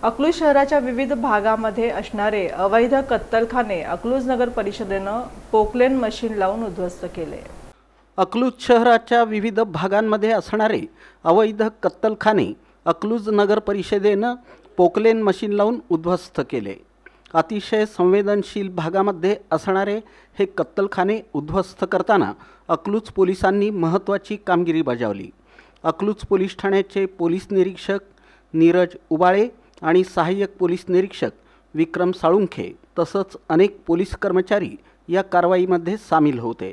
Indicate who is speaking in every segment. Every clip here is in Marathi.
Speaker 1: अकलूज शहराच्या विविध भागामध्ये असणारे अवैध कत्तलखाने अकलूज नगर परिषदेनं पोकलेन मशीन लावून उद्ध्वस्त केले।
Speaker 2: अकलूज शहराच्या विविध भागांमध्ये असणारे अवैध कत्तलखाने अकलूज नगर परिषदेनं पोकलेन मशीन लावून उद्ध्वस्त केले। अतिशय संवेदनशील भागामध्ये असणारे हे कत्तलखाने उद्ध्वस्त करताना अकलूज पोलिसांनी महत्त्वाची कामगिरी बजावली। अकलूज पोलीस ठाण्याचे पोलीस निरीक्षक नीरज उबाळे आणि सहाय्यक पोलीस निरीक्षक विक्रम साळुंखे तसंच अनेक पोलीस कर्मचारी या कारवाईमध्ये सामील होते।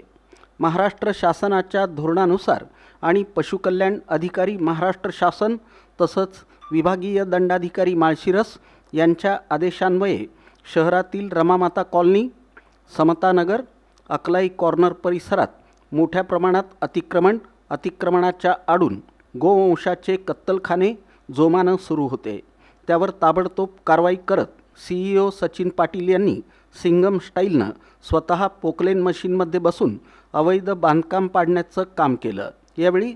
Speaker 2: महाराष्ट्र शासनाच्या धोरणानुसार आणि पशुकल्याण अधिकारी महाराष्ट्र शासन तसंच विभागीय दंडाधिकारी माळशिरस यांच्या आदेशान्वये शहरातील रमामाता कॉलनी, समतानगर, अकलाई कॉर्नर परिसरात मोठ्या प्रमाणात अतिक्रमणाच्या आडून गोवंशाचे कत्तलखाने जोमानं सुरू होते। त्यावर ताबडतोब कारवाई करत CEO सचिन पाटील यांनी सिंगम स्टाईलनं स्वतः पोकलेन मशीनमध्ये बसून अवैध बांधकाम पाडण्याचं काम केलं। यावेळी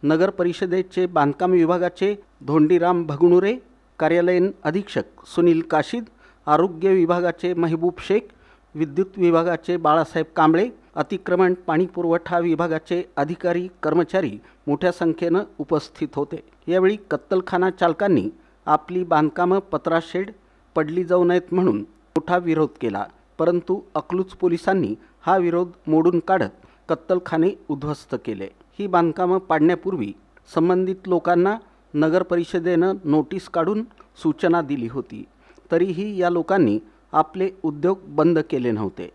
Speaker 2: नगर परिषदेचे बांधकाम विभागाचे धोंडीराम भगणुरे, कार्यालयीन अधीक्षक सुनील काशीद, आरोग्य विभागाचे महबूब शेख, विद्युत विभागाचे बाळासाहेब कांबळे, अतिक्रमण पाणीपुरवठा विभागाचे अधिकारी कर्मचारी मोठ्या संख्येनं उपस्थित होते। यावेळी कत्तलखाना चालकांनी आपली बांधकामं पत्राशेड पडली जाऊ नयेत म्हणून मोठा विरोध केला, परंतु अकलूज पोलिसांनी हा विरोध मोडून काढत कत्तलखाने उद्ध्वस्त केले। ही बांधकामं पाडण्यापूर्वी संबंधित लोकांना नगर परिषदेनं नोटीस काढून सूचना दिली होती, तरीही या लोकांनी आपले उद्योग बंद केले नव्हते।